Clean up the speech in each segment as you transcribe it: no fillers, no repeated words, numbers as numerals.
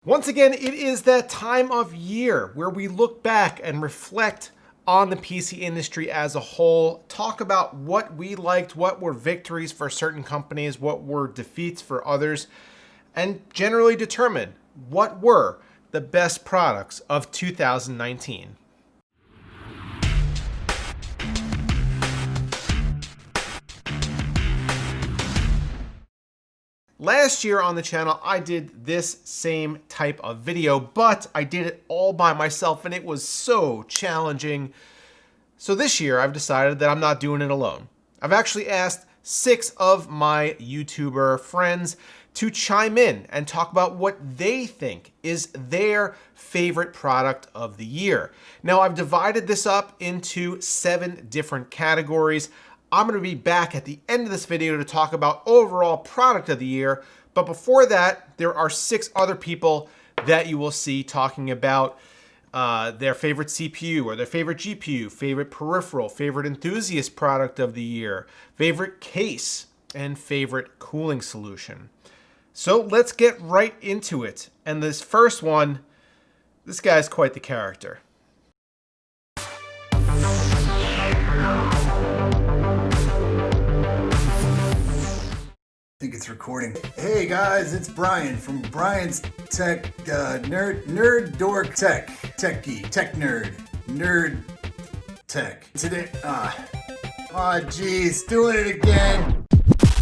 Once again, it is that time of year where we look back and reflect on the PC industry as a whole, talk about what we liked, what were victories for certain companies, what were defeats for others, and generally determine what were the best products of 2019. Last year on the channel, I did this same type of video, but I did it all by myself and it was so challenging. So this year I've decided that I'm not doing it alone. I've actually asked 6 of my YouTuber friends to chime in and talk about what they think is their favorite product of the year. Now I've divided this up into 7 different categories. I'm going to be back at the end of this video to talk about overall product of the year. But before that, there are 6 other people that you will see talking about their favorite CPU or their favorite GPU, favorite peripheral, favorite Enthusiast product of the year, favorite case, and favorite cooling solution. So let's get right into it. And this first one, this guy's quite the character. I think it's recording. Hey guys, it's Brian from Brian's Tech, Nerd Dork Tech, Tech Geek, Tech Nerd, Nerd Tech. Today, geez, doing it again.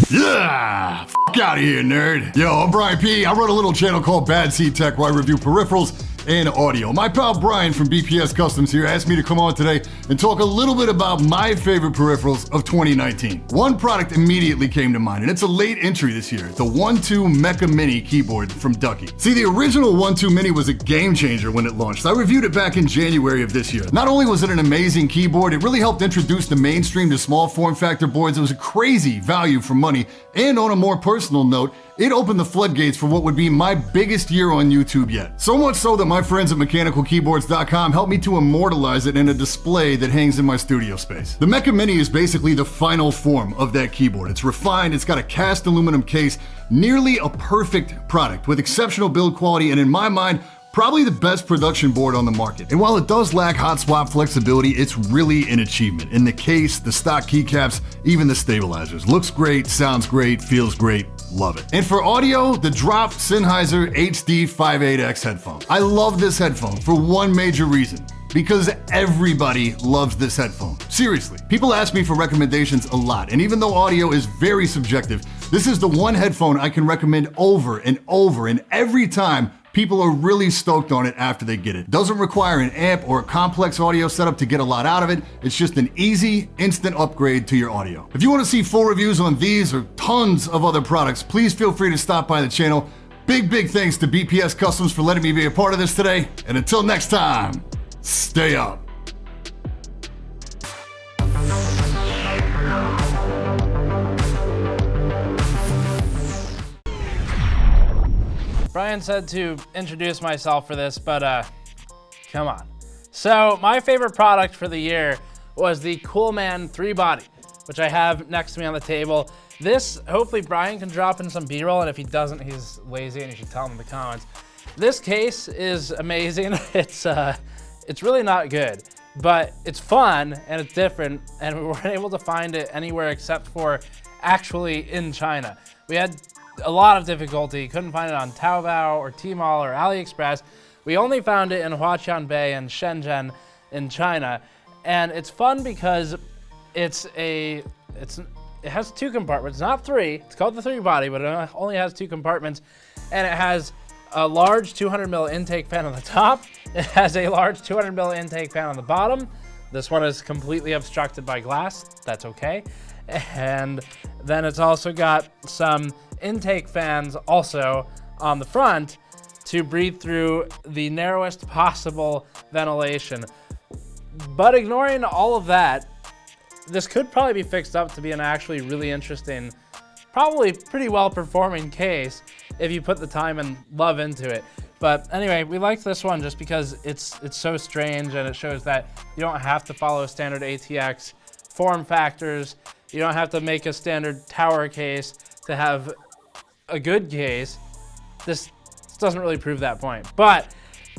Yeah! F out of here, nerd. Yo, I'm Brian P. I run a little channel called BadCTech where I review peripherals and audio. My pal Brian from BPS Customs here asked me to come on today and talk a little bit about my favorite peripherals of 2019. One product immediately came to mind, and it's a late entry this year, the 1-2 Mecha Mini keyboard from Ducky. See, the original 1-2 Mini was a game changer when it launched. I reviewed it back in January of this year. Not only was it an amazing keyboard, it really helped introduce the mainstream to small form factor boards. It was a crazy value for money, and on a more personal note, it opened the floodgates for what would be my biggest year on YouTube yet. So much so that my friends at mechanicalkeyboards.com helped me to immortalize it in a display that hangs in my studio space. The Mecha Mini is basically the final form of that keyboard. It's refined, it's got a cast aluminum case, nearly a perfect product with exceptional build quality, and in my mind, probably the best production board on the market. And while it does lack hot swap flexibility, it's really an achievement. In the case, the stock keycaps, even the stabilizers. Looks great, sounds great, feels great, love it. And for audio, the Drop Sennheiser HD58X headphone. I love this headphone for one major reason. Because everybody loves this headphone. Seriously, people ask me for recommendations a lot, and even though audio is very subjective, this is the one headphone I can recommend over and over, and every time people are really stoked on it after they get it. Doesn't require an amp or a complex audio setup to get a lot out of it. It's just an easy, instant upgrade to your audio. If you want to see full reviews on these or tons of other products, please feel free to stop by the channel. Big thanks to BPS Customs for letting me be a part of this today. And until next time, stay up. Brian said to introduce myself for this, but come on. So my favorite product for the year was the Coolman 3-body, which I have next to me on the table. This, hopefully Brian can drop in some B-roll, and if he doesn't, he's lazy and you should tell him in the comments. This case is amazing. It's really not good, but it's fun and it's different, and we weren't able to find it anywhere except for actually in China. We had a lot of difficulty, couldn't find it on Taobao or Tmall or AliExpress. We only found it in Huatianbei and Shenzhen in China. And it's fun because it has 2 compartments, not 3. It's called the 3-body, but it only has 2 compartments. And it has a large 200mm intake fan on the top. It has a large 200mm intake fan on the bottom. This one is completely obstructed by glass. That's okay. And then it's also got some intake fans also on the front to breathe through the narrowest possible ventilation. But ignoring all of that, this could probably be fixed up to be an actually really interesting, probably pretty well performing case if you put the time and love into it. But anyway, we liked this one just because it's so strange, and it shows that you don't have to follow standard ATX form factors. You don't have to make a standard tower case to have a good case. This doesn't really prove that point. But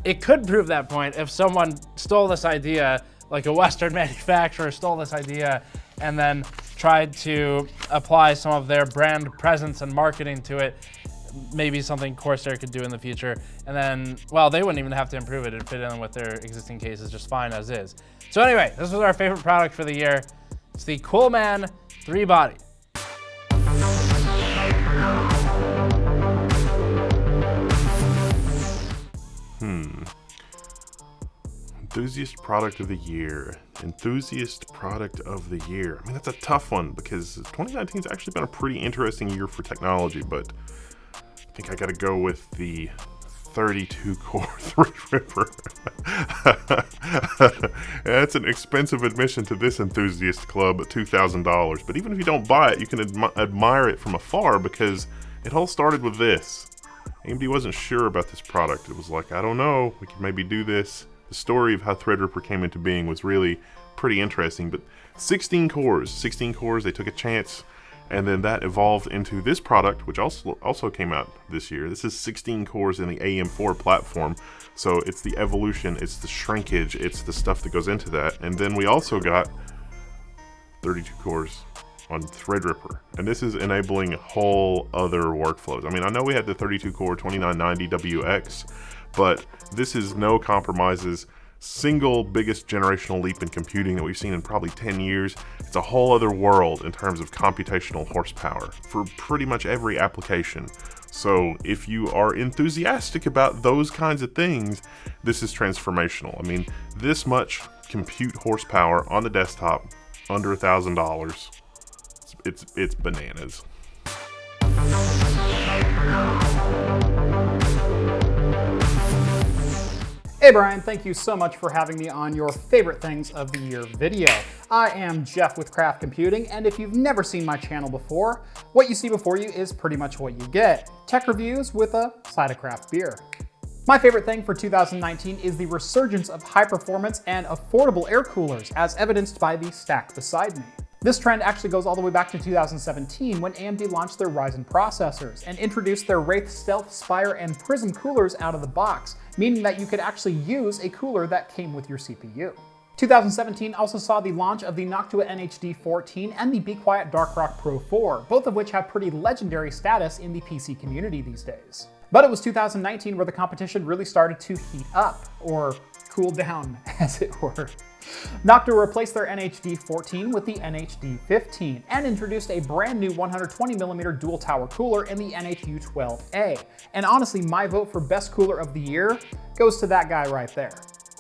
it could prove that point if someone stole this idea, like a Western manufacturer stole this idea and then tried to apply some of their brand presence and marketing to it. Maybe something Corsair could do in the future. And then, well, they wouldn't even have to improve it. It'd fit in with their existing cases just fine as is. So anyway, this was our favorite product for the year. It's the Coolman 3-body. Enthusiast product of the year. Enthusiast product of the year. I mean, that's a tough one because 2019 has actually been a pretty interesting year for technology, but I think I gotta go with the 32-core Threadripper. That's an expensive admission to this enthusiast club at $2,000. But even if you don't buy it, you can admire it from afar because it all started with this. AMD wasn't sure about this product. It was like, I don't know, we could maybe do this. The story of how Threadripper came into being was really pretty interesting, but 16 cores, they took a chance, and then that evolved into this product, which also came out this year. This is 16 cores in the AM4 platform, so it's the evolution, it's the shrinkage, it's the stuff that goes into that, and then we also got 32 cores on Threadripper, and this is enabling whole other workflows. I mean, I know we had the 32-core 2990WX, but this is no compromises, single biggest generational leap in computing that we've seen in probably 10 years. It's a whole other world in terms of computational horsepower for pretty much every application. So if you are enthusiastic about those kinds of things, this is transformational. I mean, this much compute horsepower on the desktop, under $1,000, it's bananas. Hey Brian, thank you so much for having me on your favorite things of the year video. I am Jeff with Craft Computing, and if you've never seen my channel before, what you see before you is pretty much what you get. Tech reviews with a side of craft beer. My favorite thing for 2019 is the resurgence of high performance and affordable air coolers, as evidenced by the stack beside me. This trend actually goes all the way back to 2017 when AMD launched their Ryzen processors and introduced their Wraith, Stealth, Spire, and Prism coolers out of the box, meaning that you could actually use a cooler that came with your CPU. 2017 also saw the launch of the Noctua NHD 14 and the Be Quiet Darkrock Pro 4, both of which have pretty legendary status in the PC community these days. But it was 2019 where the competition really started to heat up, or cool down, as it were. Noctua replaced their NHD 14 with the NHD 15 and introduced a brand new 120mm dual tower cooler in the NHU 12A. And honestly, my vote for best cooler of the year goes to that guy right there.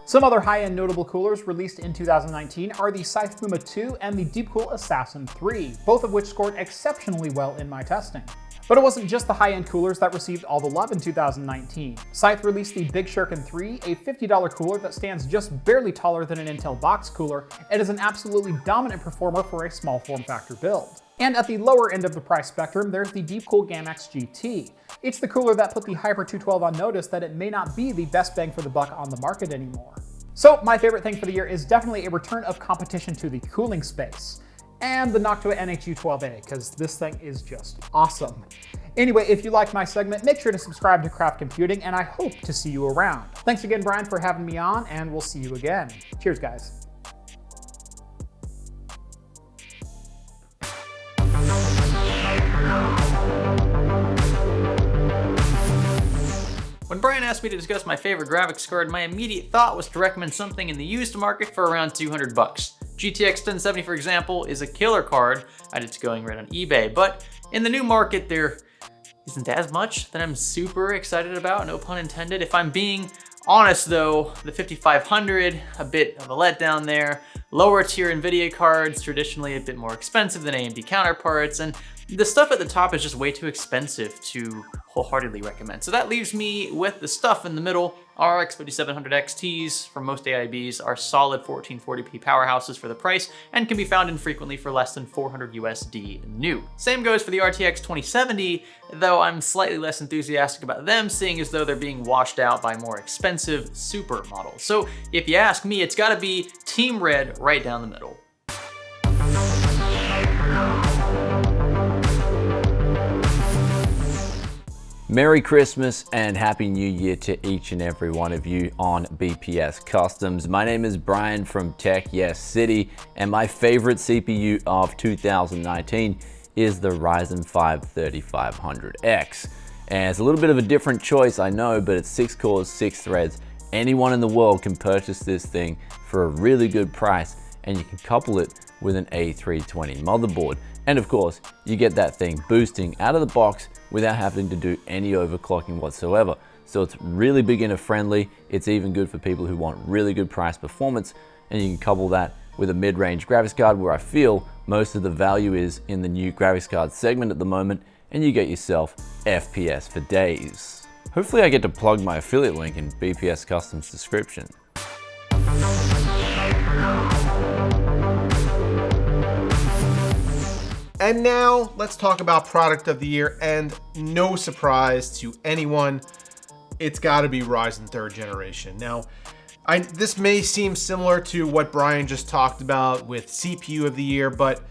Some other high-end notable coolers released in 2019 are the Scythe Puma 2 and the Deepcool Assassin 3, both of which scored exceptionally well in my testing. But it wasn't just the high-end coolers that received all the love in 2019. Scythe released the Big Shuriken 3, a $50 cooler that stands just barely taller than an Intel box cooler and is an absolutely dominant performer for a small form factor build. And at the lower end of the price spectrum, there's the Deepcool Gamax GT. It's the cooler that put the Hyper 212 on notice that it may not be the best bang for the buck on the market anymore. So my favorite thing for the year is definitely a return of competition to the cooling space. And the Noctua NHU 12A, because this thing is just awesome. Anyway, if you liked my segment, make sure to subscribe to Craft Computing, and I hope to see you around. Thanks again, Brian, for having me on, and we'll see you again. Cheers, guys. When Brian asked me to discuss my favorite graphics card, my immediate thought was to recommend something in the used market for around $200. GTX 1070, for example, is a killer card, and it's going right on eBay, but in the new market, there isn't as much that I'm super excited about, no pun intended. If I'm being honest though, the 5500, a bit of a letdown there. Lower tier NVIDIA cards, traditionally a bit more expensive than AMD counterparts, and the stuff at the top is just way too expensive to wholeheartedly recommend. So that leaves me with the stuff in the middle. RX 5700 XTs from most AIBs are solid 1440p powerhouses for the price and can be found infrequently for less than $400 USD new. Same goes for the RTX 2070, though I'm slightly less enthusiastic about them, seeing as though they're being washed out by more expensive super models. So if you ask me, it's gotta be Team Red right down the middle. Merry Christmas and Happy New Year to each and every one of you on BPS Customs. My name is Brian from Yes City, and my favorite CPU of 2019 is the Ryzen 5 3500X. And it's a little bit of a different choice, I know, but it's 6 cores, 6 threads. Anyone in the world can purchase this thing for a really good price, and you can couple it with an A320 motherboard. And of course, you get that thing boosting out of the box without having to do any overclocking whatsoever. So it's really beginner friendly. It's even good for people who want really good price performance, and you can couple that with a mid-range graphics card, where I feel most of the value is in the new graphics card segment at the moment, and you get yourself FPS for days. Hopefully I get to plug my affiliate link in BPS Customs description. And now let's talk about product of the year, and no surprise to anyone, it's gotta be Ryzen 3rd generation. Now, this may seem similar to what Brian just talked about with CPU of the year, but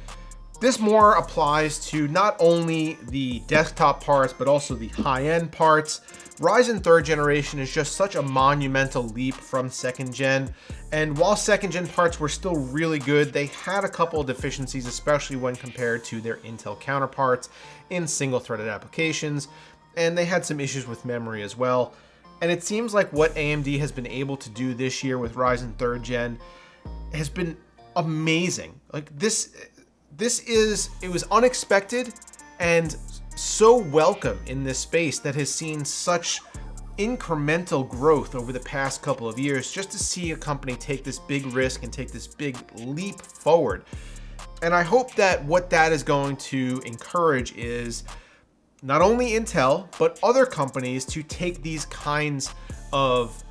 this more applies to not only the desktop parts, but also the high-end parts. Ryzen 3rd generation is just such a monumental leap from 2nd gen. And while 2nd gen parts were still really good, they had a couple of deficiencies, especially when compared to their Intel counterparts in single-threaded applications. And they had some issues with memory as well. And it seems like what AMD has been able to do this year with Ryzen 3rd gen has been amazing. Like it was unexpected and so welcome in this space that has seen such incremental growth over the past couple of years, just to see a company take this big risk and take this big leap forward. And I hope that what that is going to encourage is not only Intel, but other companies to take these kinds of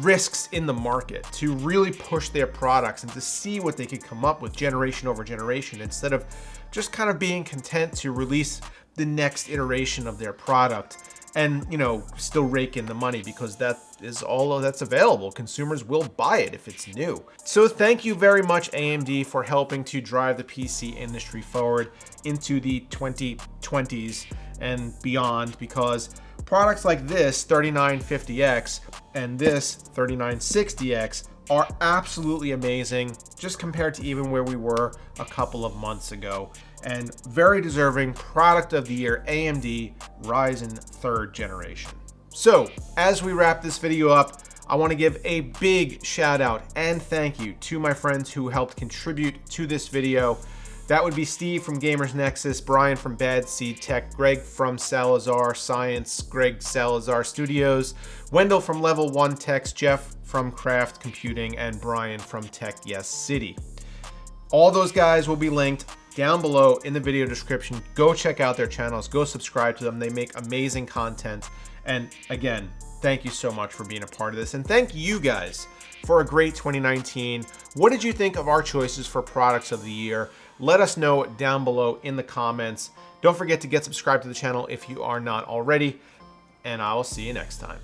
risks in the market, to really push their products and to see what they could come up with generation over generation, instead of just kind of being content to release the next iteration of their product and, you know, still rake in the money, because that is all that's available. Consumers will buy it if it's new. So thank you very much, AMD, for helping to drive the PC industry forward into the 2020s and beyond, because products like this 3950X and this 3960X are absolutely amazing, just compared to even where we were a couple of months ago. And very deserving product of the year, AMD Ryzen 3rd generation. So as we wrap this video up, I want to give a big shout out and thank you to my friends who helped contribute to this video. That would be Steve from Gamers Nexus, Brian from BadCTech, Greg from Salazar Science, Greg Salazar Studios, Wendell from Level 1 Techs, Jeff from Craft Computing, and Brian from Yes City. All those guys will be linked down below in the video description. Go check out their channels, go subscribe to them. They make amazing content. And again, thank you so much for being a part of this. And thank you guys for a great 2019. What did you think of our choices for products of the year? Let us know down below in the comments. Don't forget to get subscribed to the channel if you are not already, and I will see you next time.